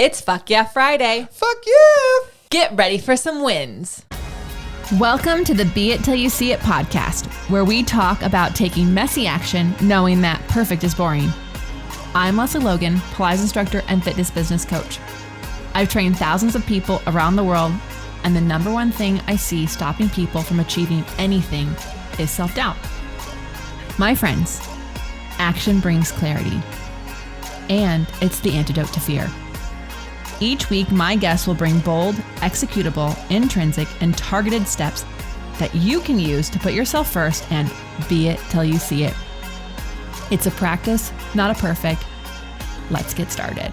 It's Fuck Yeah Friday. Fuck yeah! Get ready for some wins. Welcome to the Be It Till You See It podcast, where we talk about taking messy action, knowing that perfect is boring. I'm Lesley Logan, Pilates instructor and fitness business coach. I've trained thousands of people around the world, and the number one thing I see stopping people from achieving anything is self-doubt. My friends, action brings clarity, and it's the antidote to fear. Each week, my guests will bring bold, executable, intrinsic, and targeted steps that you can use to put yourself first and be it till you see it. It's a practice, not a perfect. Let's get started.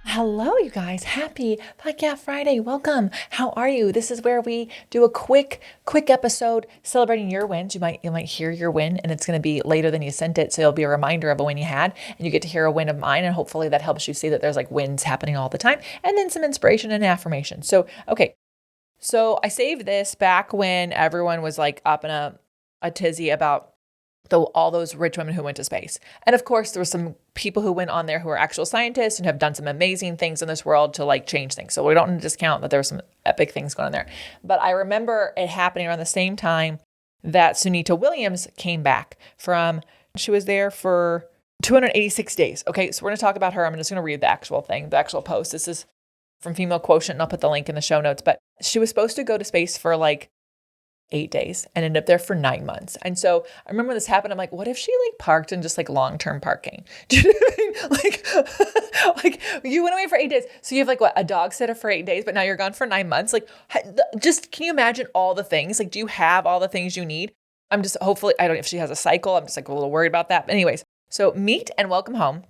Hello, you guys. Happy Fuck Yeah Friday. Welcome. How are you? This is where we do a quick episode celebrating your wins. You might hear your win, and it's going to be later than you sent it, so it'll be a reminder of a win you had, and you get to hear a win of mine, and hopefully that helps you see that there's like wins happening all the time, and then some inspiration and affirmation. So I saved this back when everyone was like up in a tizzy about all those rich women who went to space. And of course, there were some people who went on there who are actual scientists and have done some amazing things in this world to like change things. So we don't discount that there were some epic things going on there. But I remember it happening around the same time that Sunita Williams came back she was there for 286 days. Okay, so we're going to talk about her. I'm just going to read the actual post. This is from Female Quotient, and I'll put the link in the show notes. But she was supposed to go to space for like 8 days and ended up there for 9 months. And so I remember when this happened, I'm like, what if she like parked in just like long-term parking? Do you know what I mean? Like you went away for 8 days. So you have like a dog sitter for 8 days, but now you're gone for 9 months. Like just, can you imagine all the things? Like, do you have all the things you need? I don't know if she has a cycle. I'm just like a little worried about that. But anyways, so meet and welcome home.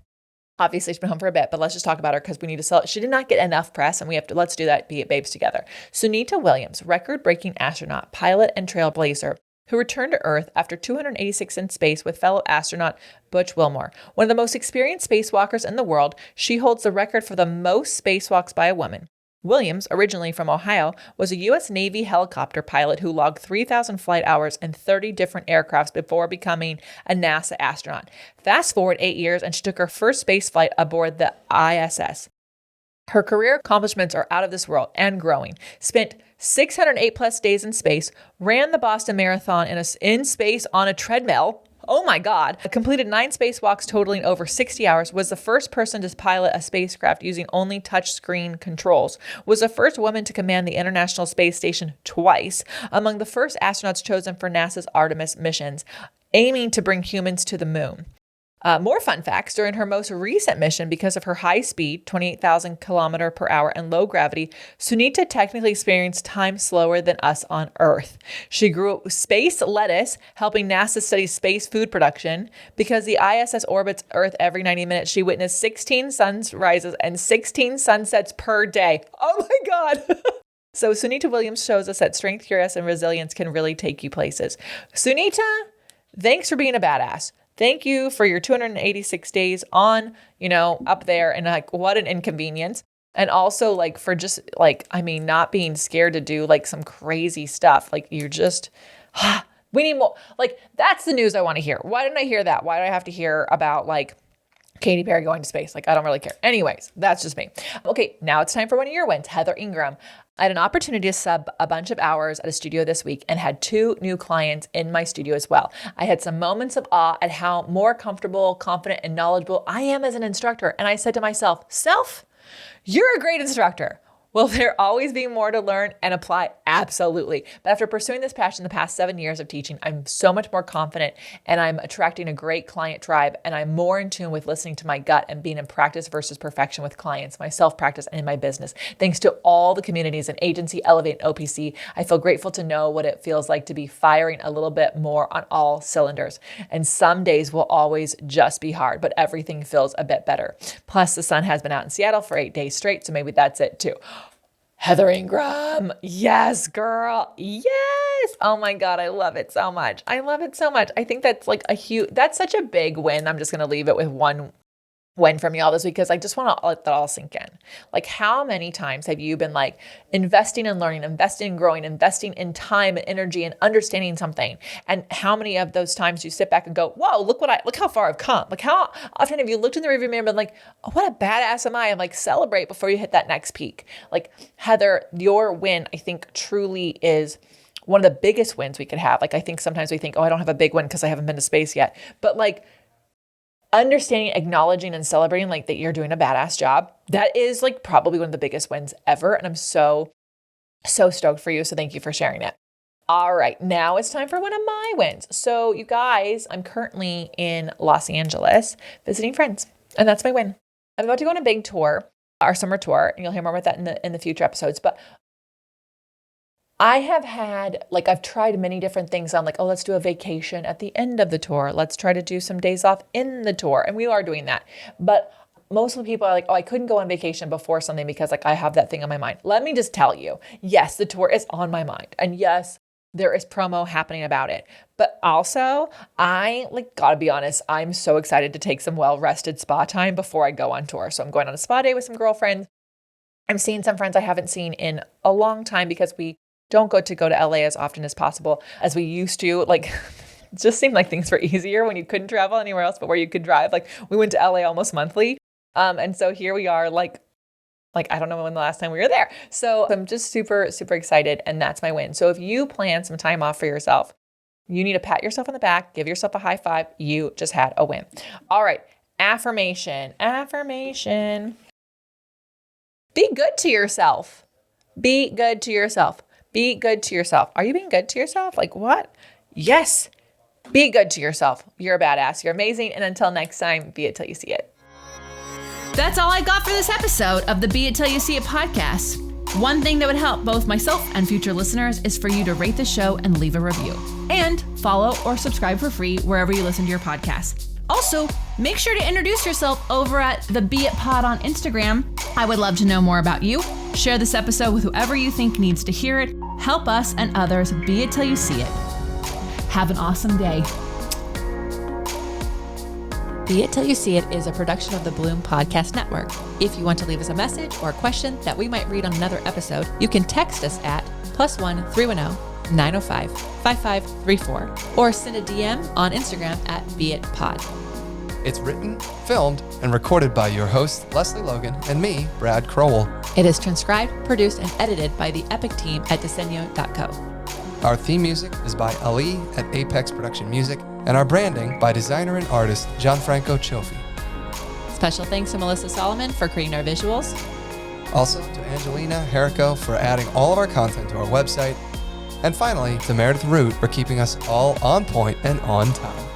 Obviously, she's been home for a bit, but let's just talk about her because we need to sell it. She did not get enough press, and let's do that, Be It Babes together. Sunita Williams, record-breaking astronaut, pilot, and trailblazer, who returned to Earth after 286 in space with fellow astronaut Butch Wilmore. One of the most experienced spacewalkers in the world, she holds the record for the most spacewalks by a woman. Williams, originally from Ohio, was a U.S. Navy helicopter pilot who logged 3,000 flight hours in 30 different aircrafts before becoming a NASA astronaut. Fast forward 8 years, and she took her first space flight aboard the ISS. Her career accomplishments are out of this world and growing. Spent 608 plus days in space, ran the Boston Marathon in space on a treadmill. Oh my God. Completed 9 spacewalks totaling over 60 hours, was the first person to pilot a spacecraft using only touchscreen controls, was the first woman to command the International Space Station twice, among the first astronauts chosen for NASA's Artemis missions, aiming to bring humans to the moon. More fun facts, during her most recent mission, because of her high speed, 28,000 kilometer per hour, and low gravity, Sunita technically experienced time slower than us on Earth. She grew space lettuce, helping NASA study space food production. Because the ISS orbits Earth every 90 minutes, she witnessed 16 sunrises and 16 sunsets per day. Oh my God. So Sunita Williams shows us that strength, curiosity, and resilience can really take you places. Sunita, thanks for being a badass. Thank you for your 286 days on, up there, and like, what an inconvenience. And also like for just like, not being scared to do like some crazy stuff. Like you're just, we need more. Like that's the news I want to hear. Why didn't I hear that? Why do I have to hear about like Katy Perry going to space? Like, I don't really care. Anyways, that's just me. Okay, now it's time for one of your wins, Heather Ingram. I had an opportunity to sub a bunch of hours at a studio this week and had 2 new clients in my studio as well. I had some moments of awe at how more comfortable, confident, and knowledgeable I am as an instructor. And I said to myself, you're a great instructor. Will there always be more to learn and apply? Absolutely. But after pursuing this passion the past 7 years of teaching, I'm so much more confident, and I'm attracting a great client tribe, and I'm more in tune with listening to my gut and being in practice versus perfection with clients, my self-practice, and in my business. Thanks to all the communities in Agency, Elevate, and OPC, I feel grateful to know what it feels like to be firing a little bit more on all cylinders. And some days will always just be hard, but everything feels a bit better. Plus, the sun has been out in Seattle for 8 days straight, so maybe that's it too. Heather Ingram. Yes, girl. Yes. Oh my God. I love it so much. I think that's like that's such a big win. I'm just going to leave it with one win from y'all this week because I just want to let that all sink in. Like, how many times have you been like investing in learning, investing in growing, investing in time and energy and understanding something? And how many of those times you sit back and go, whoa, look how far I've come. Like, how often have you looked in the rearview mirror and been like, oh, what a badass am I? And like, celebrate before you hit that next peak. Like, Heather, your win, I think, truly is one of the biggest wins we could have. Like, I think sometimes we think, oh, I don't have a big win because I haven't been to space yet. But like, understanding, acknowledging, and celebrating like that you're doing a badass job, that is like probably one of the biggest wins ever. And I'm so stoked for you. So thank you for sharing it. All right, now it's time for one of my wins. So you guys, I'm currently in Los Angeles visiting friends, and that's my win. I'm about to go on a big tour, our summer tour, and you'll hear more about that in the future episodes. But I have had, like, I've tried many different things. I'm like, oh, let's do a vacation at the end of the tour. Let's try to do some days off in the tour. And we are doing that. But most of the people are like, oh, I couldn't go on vacation before something because like I have that thing on my mind. Let me just tell you, yes, the tour is on my mind. And yes, there is promo happening about it. But also, I gotta be honest, I'm so excited to take some well-rested spa time before I go on tour. So I'm going on a spa day with some girlfriends. I'm seeing some friends I haven't seen in a long time because we don't go to LA as often as possible as we used to. Like, it just seemed like things were easier when you couldn't travel anywhere else, but where you could drive. Like, we went to LA almost monthly. And so here we are, like, I don't know when the last time we were there. So I'm just super, super excited. And that's my win. So if you plan some time off for yourself, you need to pat yourself on the back, give yourself a high five. You just had a win. All right. Affirmation. Be good to yourself. Be good to yourself. Be good to yourself. Are you being good to yourself? Like, what? Yes. Be good to yourself. You're a badass. You're amazing. And until next time, be it till you see it. That's all I got for this episode of the Be It Till You See It podcast. One thing that would help both myself and future listeners is for you to rate the show and leave a review. And follow or subscribe for free wherever you listen to your podcast. Also, make sure to introduce yourself over at the Be It Pod on Instagram. I would love to know more about you. Share this episode with whoever you think needs to hear it. Help us and others be it till you see it. Have an awesome day. Be It Till You See It is a production of the Bloom Podcast Network. If you want to leave us a message or a question that we might read on another episode, you can text us at +1 310 905 5534 or send a DM on Instagram at BeItPod. It's written, filmed, and recorded by your host, Lesley Logan, and me, Brad Crowell. It is transcribed, produced, and edited by the epic team at Diseño.co. Our theme music is by Ali at Apex Production Music, and our branding by designer and artist Gianfranco Cioffi. Special thanks to Melissa Solomon for creating our visuals. Also to Angelina Herrico for adding all of our content to our website. And finally, to Meredith Root for keeping us all on point and on time.